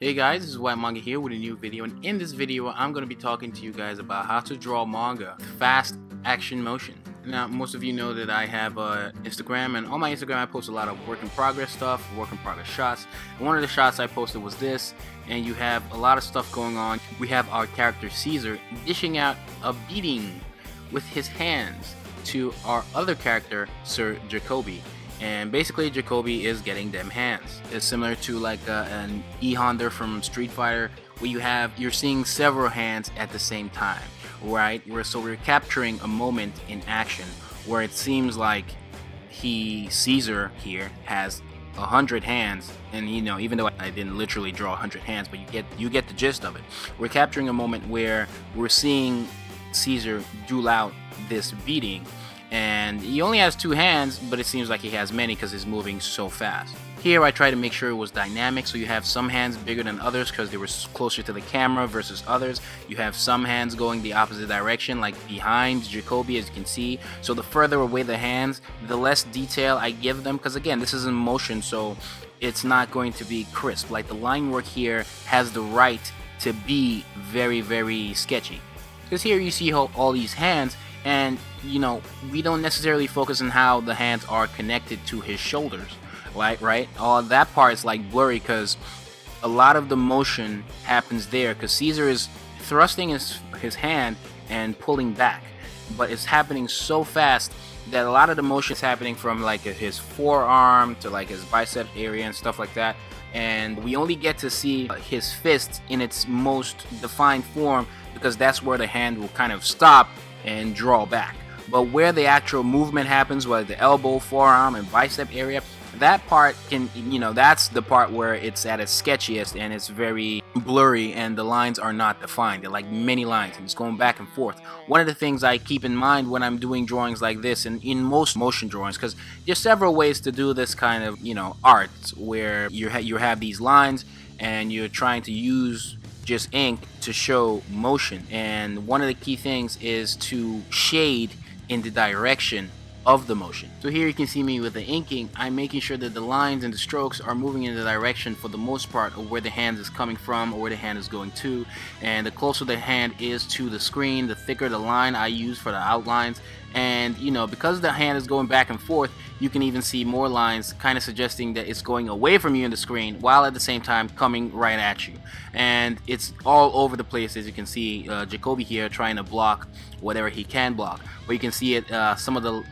Hey guys, this is White Manga here with a new video, and in this video I'm going to be talking to you guys about how to draw manga with fast action motion. Now, most of you know that I have Instagram, and on my Instagram I post a lot of work in progress stuff, work in progress shots. And one of the shots I posted was this, and you have a lot of stuff going on. We have our character Ceazar dishing out a beating with his hands to our other character, Sir Jacoby. And basically Jacoby is getting them hands. It's similar to like an E-Honda from Street Fighter, where you're seeing several hands at the same time, right? So we're capturing a moment in action where it seems like Ceazar here has 100 hands, and even though I didn't literally draw 100 hands, but you get the gist of it. We're capturing a moment where we're seeing Ceazar duel out this beating, and he only has 2 hands, but it seems like he has many because he's moving so fast. Here I try to make sure it was dynamic, so you have some hands bigger than others because they were closer to the camera versus others. You have some hands going the opposite direction, like behind Jacoby, as you can see. So the further away the hands, the less detail I give them, because again, this is in motion, so it's not going to be crisp. Like the line work here has the right to be very, very sketchy. Because here you see all these hands, and we don't necessarily focus on how the hands are connected to his shoulders, right? All that part is like blurry because a lot of the motion happens there, because Ceazar is thrusting his hand and pulling back, but it's happening so fast that a lot of the motion is happening from like his forearm to like his bicep area and stuff like that, and we only get to see his fist in its most defined form because that's where the hand will kind of stop and draw back. But where the actual movement happens, whether the elbow, forearm, and bicep area, that part can, that's the part where it's at its sketchiest and it's very blurry and the lines are not defined. They're like many lines and it's going back and forth. One of the things I keep in mind when I'm doing drawings like this, and in most motion drawings, because there's several ways to do this kind of, art, where you have these lines and you're trying to use just ink to show motion, and one of the key things is to shade in the direction of the motion. So here you can see me with the inking. I'm making sure that the lines and the strokes are moving in the direction for the most part of where the hand is coming from or where the hand is going to, and the closer the hand is to the screen, the thicker the line I use for the outlines. And because the hand is going back and forth, you can even see more lines kind of suggesting that it's going away from you in the screen while at the same time coming right at you. And it's all over the place, as you can see. Jacoby here trying to block whatever he can block, but you can see it, some of the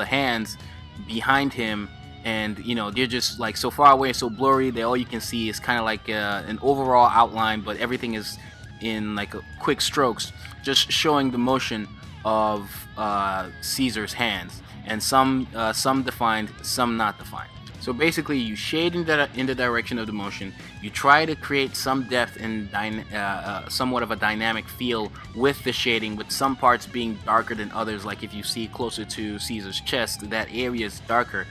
hands behind him, and they're just like so far away, so blurry that all you can see is kind of like an overall outline, but everything is in like quick strokes, just showing the motion of Ceazar's hands, and some defined, some not defined. So basically you shade in the direction of the motion, you try to create some depth and somewhat of a dynamic feel with the shading, with some parts being darker than others. Like if you see closer to Ceazar's chest, that area is darker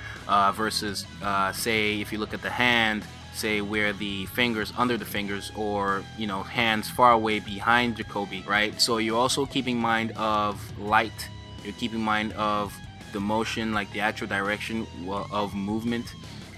versus say if you look at the hand, say where the fingers, under the fingers, or hands far away behind Jacoby, right? So you're also keeping mind of light, you're keeping mind of the motion, like the actual direction of movement,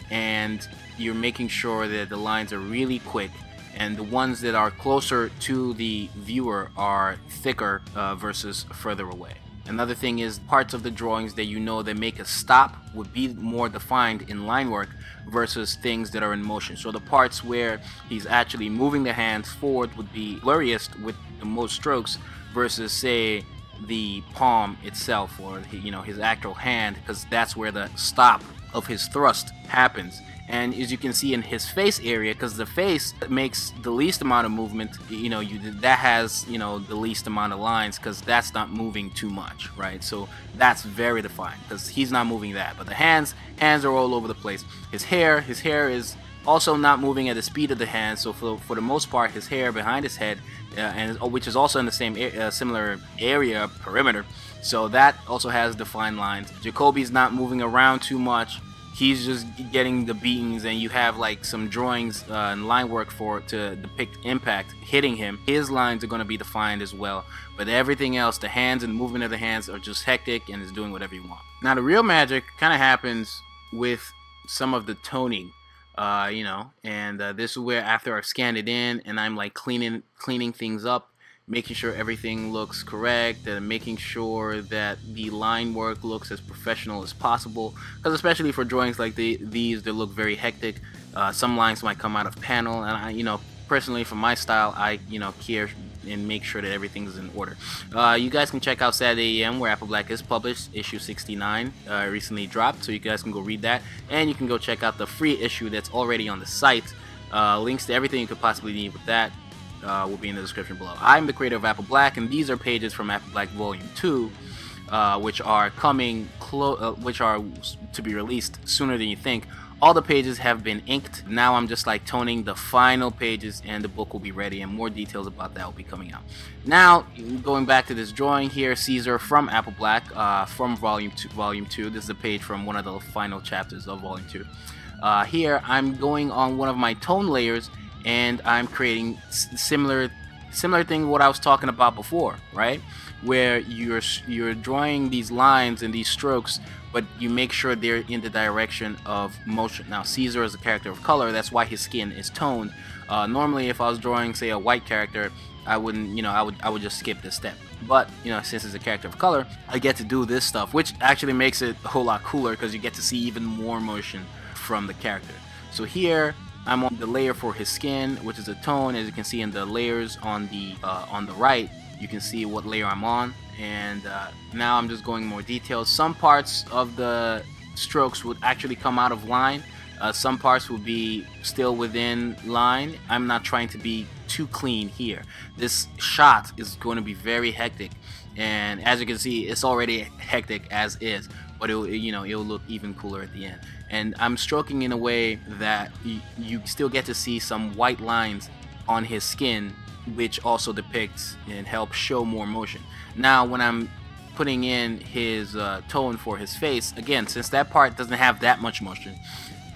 and you're making sure that the lines are really quick, and the ones that are closer to the viewer are thicker versus further away. Another thing is parts of the drawings that make a stop would be more defined in line work versus things that are in motion. So the parts where he's actually moving the hands forward would be blurriest with the most strokes versus say the palm itself, or his actual hand, because that's where the stop of his thrust happens. And as you can see in his face area, because the face makes the least amount of movement, that has the least amount of lines because that's not moving too much, right? So that's very defined because he's not moving that. But the hands are all over the place. His hair is also not moving at the speed of the hands, so for the most part his hair behind his head, which is also in the same similar area perimeter, so that also has defined lines. Jacoby's not moving around too much, he's just getting the beatings, and you have like some drawings and line work to depict impact hitting him. His lines are going to be defined as well, but everything else, the hands and the movement of the hands, are just hectic and is doing whatever you want. Now the real magic kind of happens with some of the toning You know, and this is where after I've scanned it in and I'm like cleaning things up, making sure everything looks correct, and making sure that the line work looks as professional as possible, because especially for drawings like these, they look very hectic. Some lines might come out of panel, and I, you know, personally for my style, I, you know, care and make sure that everything's in order. You guys can check out Saturday AM, where Apple Black is published. Issue 69 recently dropped, so you guys can go read that, and you can go check out the free issue that's already on the site. Links to everything you could possibly need with that will be in the description below. I'm the creator of Apple Black, and these are pages from Apple Black Volume 2, which are which are to be released sooner than you think. All the pages have been inked. Now I'm just like toning the final pages, and the book will be ready, and more details about that will be coming out. Now, going back to this drawing here, Ceazar from Apple Black, from Volume 2. This is a page from one of the final chapters of Volume 2. Here, I'm going on one of my tone layers, and I'm creating similar thing to what I was talking about before, right? Where you're drawing these lines and these strokes, but you make sure they're in the direction of motion. Now, Ceazar is a character of color, that's why his skin is toned. Normally, if I was drawing, say, a white character, I wouldn't, you know, I would just skip this step. But, you know, since it's a character of color, I get to do this stuff, which actually makes it a whole lot cooler because you get to see even more motion from the character. So here, I'm on the layer for his skin, which is a tone. As you can see in the layers on the right, you can see what layer I'm on. And now I'm just going more detailed. Some parts of the strokes would actually come out of line. Some parts will be still within line. I'm not trying to be too clean here. This shot is going to be very hectic, and as you can see, it's already hectic as is, but it'll look even cooler at the end. And I'm stroking in a way that you still get to see some white lines on his skin, which also depicts and helps show more motion. Now, when I'm putting in his tone for his face, again, since that part doesn't have that much motion,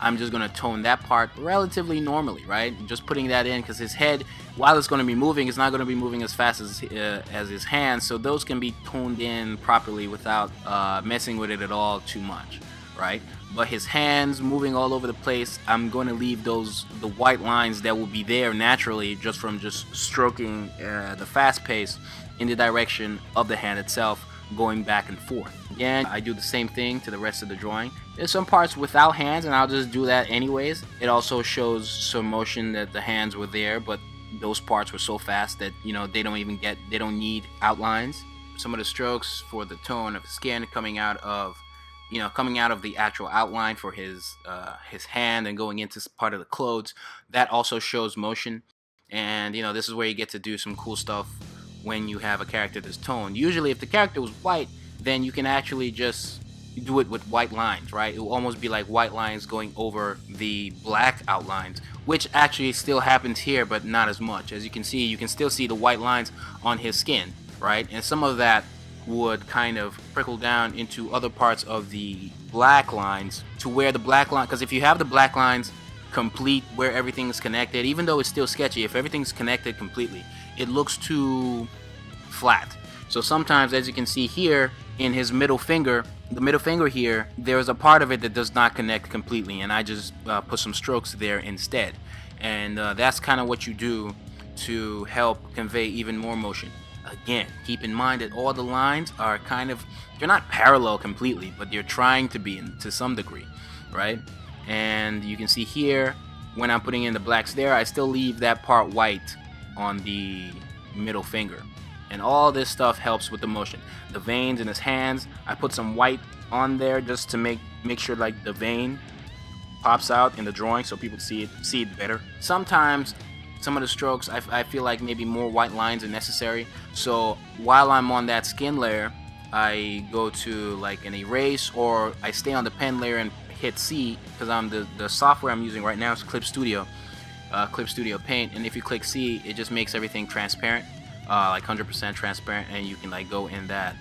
I'm just going to tone that part relatively normally, right? Just putting that in because his head, while it's going to be moving, it's not going to be moving as fast as his hands, so those can be toned in properly without messing with it at all too much, right? But his hands moving all over the place, I'm going to leave the white lines that will be there naturally just from just stroking the fast pace in the direction of the hand itself, going back and forth. Again, I do the same thing to the rest of the drawing. There's some parts without hands, and I'll just do that anyways. It also shows some motion that the hands were there, but those parts were so fast that, you know, they don't need outlines. Some of the strokes for the tone of skin coming out of the actual outline for his hand and going into part of the clothes, that also shows motion. And, you know, this is where you get to do some cool stuff when you have a character that's toned. Usually if the character was white, then you can actually just do it with white lines, right? It will almost be like white lines going over the black outlines, which actually still happens here, but not as much. As you can see, you can still see the white lines on his skin, right? And some of that would kind of trickle down into other parts of the black lines, to where the black line, because if you have the black lines complete where everything is connected, even though it's still sketchy, if everything's connected completely, it looks too flat. So sometimes, as you can see here in his middle finger, the middle finger here, there's a part of it that does not connect completely, and I just put some strokes there instead. And that's kind of what you do to help convey even more motion. Again, keep in mind that all the lines are they're not parallel completely, but they're trying to be to some degree, right? And you can see here, when I'm putting in the blacks there, I still leave that part white on the middle finger. And all this stuff helps with the motion. The veins in his hands, I put some white on there just to make sure like the vein pops out in the drawing so people see it better. Sometimes some of the strokes, I feel like maybe more white lines are necessary. So while I'm on that skin layer, I go to like an erase, or I stay on the pen layer and hit C, because the software I'm using right now is Clip Studio Paint, and if you click C, it just makes everything transparent, like 100% transparent, and you can like go in that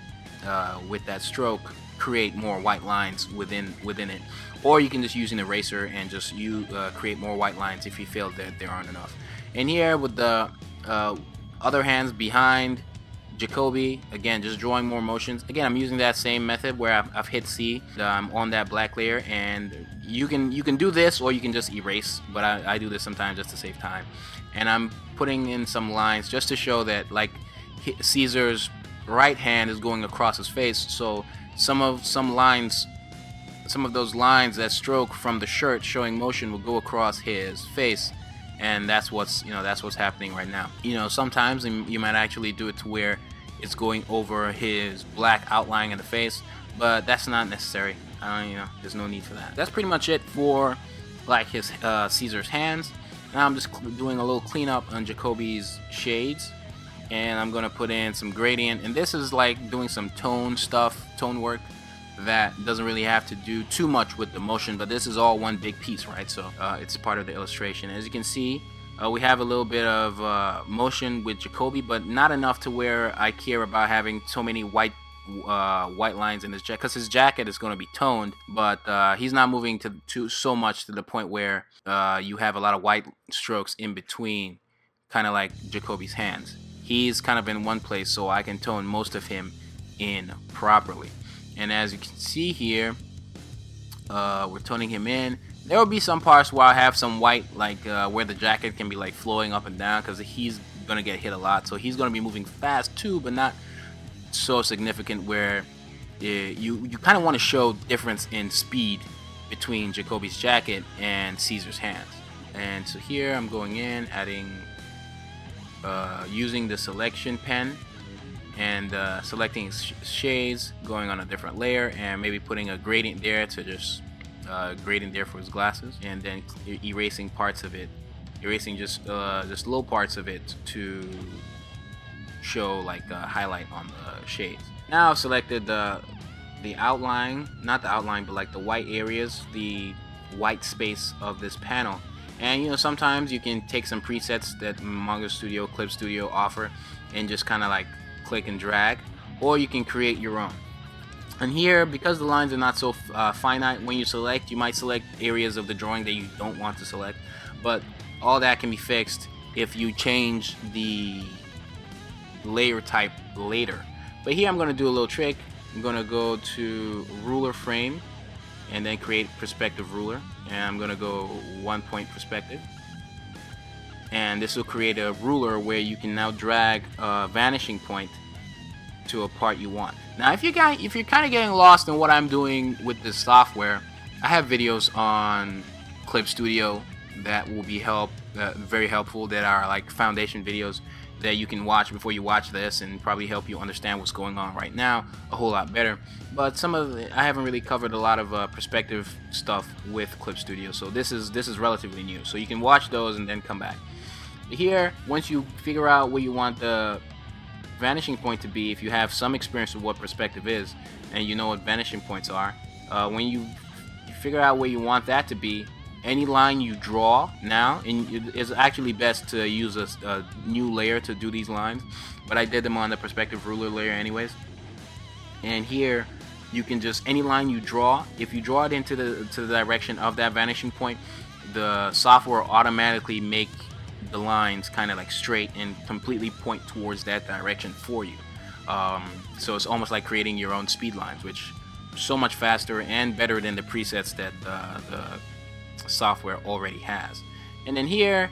with that stroke, create more white lines within it, or you can just use an eraser and just create more white lines if you feel that there aren't enough. And here with the other hands behind, Jacoby, again, just drawing more motions. Again, I'm using that same method where I've hit C on that black layer, and you can do this or you can just erase, but I do this sometimes just to save time. And I'm putting in some lines just to show that, like, Caesar's right hand is going across his face, so some of those lines that stroke from the shirt showing motion will go across his face, and that's what's happening right now. Sometimes you might actually do it to where it's going over his black outline in the face, but that's not necessary. There's no need for that. That's pretty much it for like his Caesar's hands. Now I'm just doing a little cleanup on Jacoby's shades, and I'm gonna put in some gradient, and this is like doing some tone work that doesn't really have to do too much with the motion, but this is all one big piece, right? So it's part of the illustration. As you can see, we have a little bit of motion with Jacoby, but not enough to where I care about having so many white lines in his jacket, because his jacket is going to be toned, but he's not moving to so much to the point where you have a lot of white strokes in between, kind of like Jacoby's hands. He's kind of in one place, so I can tone most of him in properly. And as you can see here, we're toning him in. There will be some parts where I have some white, like where the jacket can be like flowing up and down, because he's gonna get hit a lot, so he's gonna be moving fast too, but not so significant where you kind of want to show difference in speed between Jacoby's jacket and Caesar's hands. And so here I'm going in, adding using the selection pen and selecting shades, going on a different layer, and maybe putting a gradient there to just gradient there for his glasses, and then erasing parts of it, erasing just little parts of it to show like a highlight on the shades. Now I've selected the outline, not the outline, but like the white areas, the white space of this panel. And sometimes you can take some presets that Manga Studio, Clip Studio offer and just kind of like click and drag, or you can create your own. And here, because the lines are not so finite, when you select, you might select areas of the drawing that you don't want to select, but all that can be fixed if you change the layer type later. But here I'm going to do a little trick. I'm going to go to ruler frame and then create perspective ruler, and I'm going to go 1 point perspective, and this will create a ruler where you can now drag a vanishing point to a part you want. Now if you're kind of getting lost in what I'm doing with this software, I have videos on Clip Studio that will be very helpful, that are like foundation videos that you can watch before you watch this, and probably help you understand what's going on right now a whole lot better. But some of it, I haven't really covered a lot of perspective stuff with Clip Studio, so this is relatively new. So you can watch those and then come back. Here, once you figure out where you want the vanishing point to be, if you have some experience with what perspective is and you know what vanishing points are, when you figure out where you want that to be, any line you draw now, and it's actually best to use a new layer to do these lines, but I did them on the perspective ruler layer anyways. And here you can just, any line you draw, if you draw it into the direction of that vanishing point, the software will automatically make the lines kind of like straight and completely point towards that direction for you. So it's almost like creating your own speed lines, which is so much faster and better than the presets that the software already has. And then here,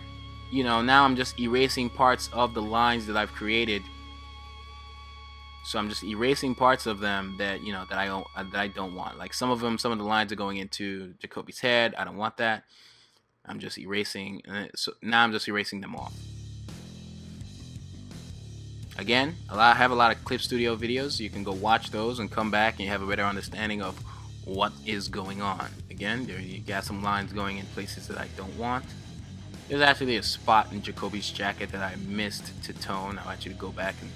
now I'm just erasing parts of the lines that I've created. So I'm just erasing parts of them that that I don't want. Like some of the lines are going into Jacoby's head. I don't want that. I'm just erasing, so now I'm just erasing them off. Again, I have a lot of Clip Studio videos, so you can go watch those and come back and you have a better understanding of what is going on. Again, there you got some lines going in places that I don't want. There's actually a spot in Jacoby's jacket that I missed to tone. I'll actually go back and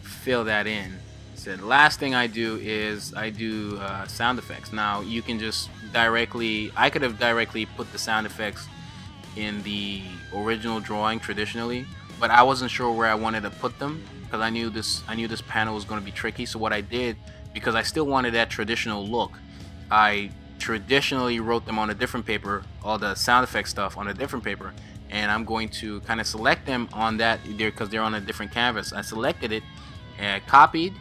fill that in. So the last thing I do is I do sound effects. Now you can just I could have directly put the sound effects in the original drawing traditionally, but I wasn't sure where I wanted to put them because I knew this panel was going to be tricky. So what I did, because I still wanted that traditional look, I traditionally wrote them on a different paper, all the sound effect stuff on a different paper, and I'm going to kind of select them on that there because they're on a different canvas. I selected it copied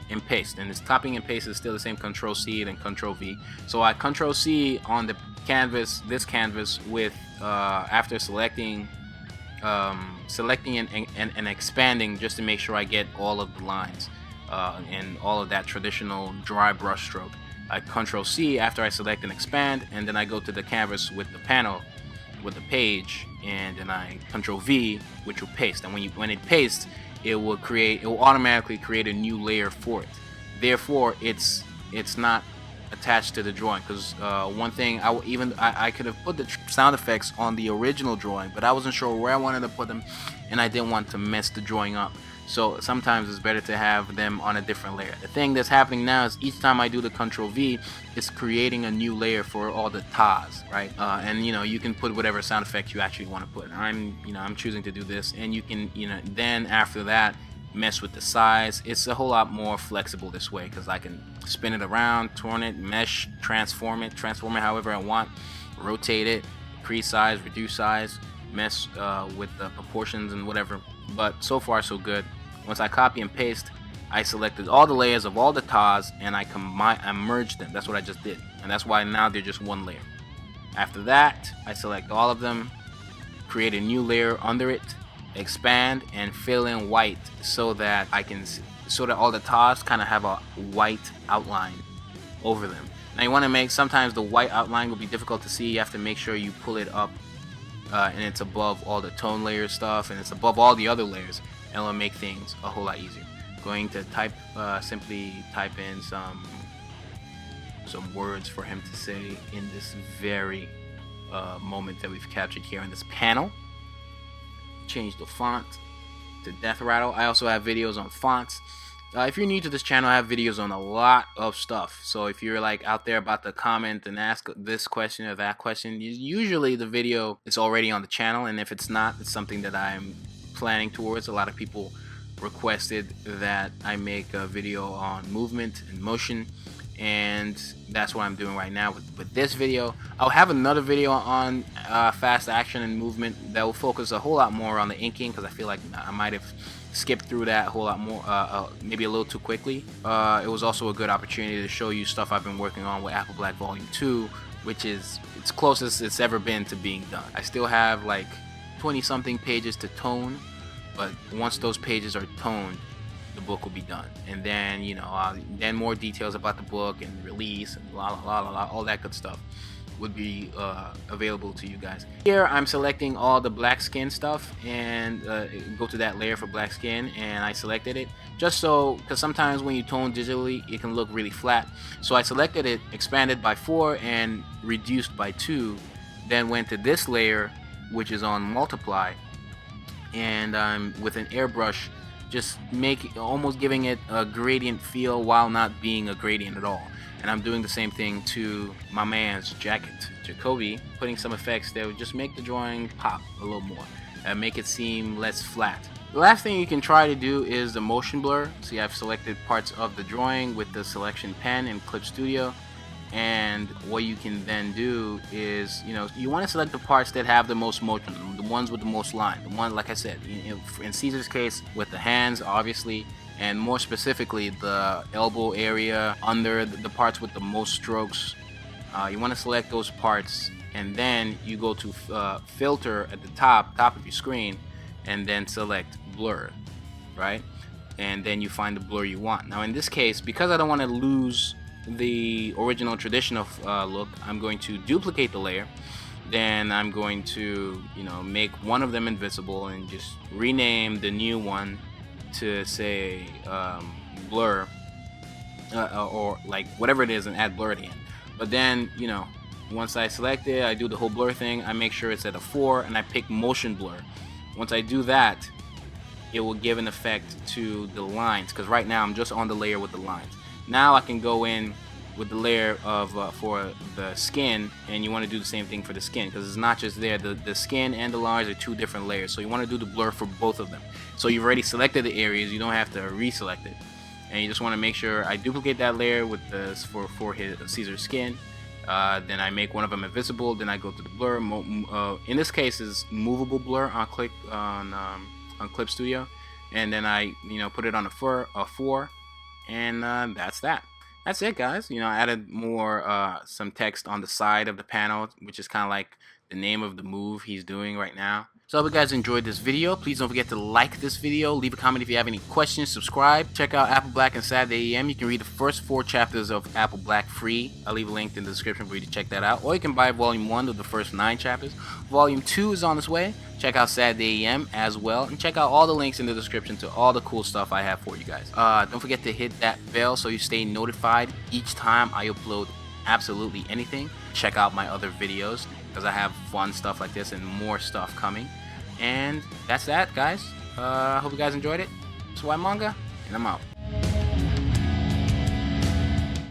and paste, and this copying and paste is still the same Control C and Control V. So I Control C on the canvas, this canvas, with after selecting and expanding, just to make sure I get all of the lines and all of that traditional dry brush stroke. I Control C after I select and expand, and then I go to the canvas with the panel with the page, and then I Control V, which will paste. And when it pastes, it will automatically create a new layer for it. Therefore, it's not attached to the drawing, because one thing I could have put the sound effects on the original drawing, but I wasn't sure where I wanted to put them, and I didn't want to mess the drawing up. So sometimes it's better to have them on a different layer. The thing that's happening now is each time I do the Control V, it's creating a new layer for all the tas, right? And you can put whatever sound effects you actually want to put. I'm choosing to do this, and you can then after that mess with the size. It's a whole lot more flexible this way, because I can spin it around, turn it, mesh, transform it however I want, rotate it, increase size, reduce size, mess with the proportions and whatever. But so far so good. Once I copy and paste, I selected all the layers of all the tas, and I merged them. That's what I just did, and that's why now they're just one layer. After that, I select all of them, create a new layer under it, expand, and fill in white so that all the tas kind of have a white outline over them. Now you want to make, sometimes the white outline will be difficult to see. You have to make sure you pull it up and it's above all the tone layer stuff, and it's above all the other layers, and it'll make things a whole lot easier. Going to simply type in some words for him to say in this very moment that we've captured here in this panel. Change the font to Death Rattle. I also have videos on fonts. If you're new to this channel, I have videos on a lot of stuff. So if you're like out there about to comment and ask this question or that question, usually the video is already on the channel, and if it's not, it's something that I'm planning towards. A lot of people requested that I make a video on movement and motion, and that's what I'm doing right now with this video. I'll have another video on fast action and movement that will focus a whole lot more on the inking, because I feel like I might have skipped through that a whole lot more, maybe a little too quickly. It was also a good opportunity to show you stuff I've been working on with Apple Black Volume 2, which is it's closest it's ever been to being done. I still have like 20 something pages to tone, but once those pages are toned, the book will be done. And then then more details about the book and release and all that good stuff would be available to you guys. Here I'm selecting all the black skin stuff, and go to that layer for black skin, and I selected it just so, because sometimes when you tone digitally it can look really flat. So I selected it, expanded by 4 and reduced by 2, then went to this layer which is on multiply, and I'm with an airbrush just almost giving it a gradient feel while not being a gradient at all. And I'm doing the same thing to my man's jacket, Jacoby, putting some effects that would just make the drawing pop a little more and make it seem less flat. The last thing you can try to do is the motion blur. See, I've selected parts of the drawing with the selection pen in Clip Studio, and what you can then do is, you want to select the parts that have the most motion, the ones with the most line, the one, like I said, in Ceazar's case, with the hands, obviously, and more specifically the elbow area, under the parts with the most strokes. You want to select those parts, and then you go to filter at the top of your screen, and then select blur, right? And then you find the blur you want. Now in this case, because I don't want to lose the original traditional look, I'm going to duplicate the layer. Then I'm going to make one of them invisible and just rename the new one to say blur, or like whatever it is, and add blur at the end. But then once I select it, I do the whole blur thing, I make sure it's at a 4, and I pick motion blur. Once I do that, it will give an effect to the lines, because right now I'm just on the layer with the lines. Now I can go in with the layer of for the skin, and you want to do the same thing for the skin, because it's not just there. The skin and the lines are 2 different layers, so you want to do the blur for both of them. So you've already selected the areas, you don't have to reselect it, and you just want to make sure I duplicate that layer with this for his Ceazar's skin. Then I make one of them invisible, then I go to the blur. In this case is movable blur on Clip Studio, and then I put it on a 4, and that's that. That's it, guys. I added more some text on the side of the panel, which is kind of like the name of the move he's doing right now. So I hope you guys enjoyed this video. Please don't forget to like this video, leave a comment if you have any questions, subscribe, check out Apple Black and Saturday AM. You can read the first 4 chapters of Apple Black free. I'll leave a link in the description for you to check that out. Or you can buy Volume 1 of the first 9 chapters. Volume 2 is on its way. Check out Saturday AM as well. And check out all the links in the description to all the cool stuff I have for you guys. Don't forget to hit that bell so you stay notified each time I upload absolutely anything. Check out my other videos because I have fun stuff like this and more stuff coming. And that's that, guys. Hope you guys enjoyed it. It's Manga, and I'm out.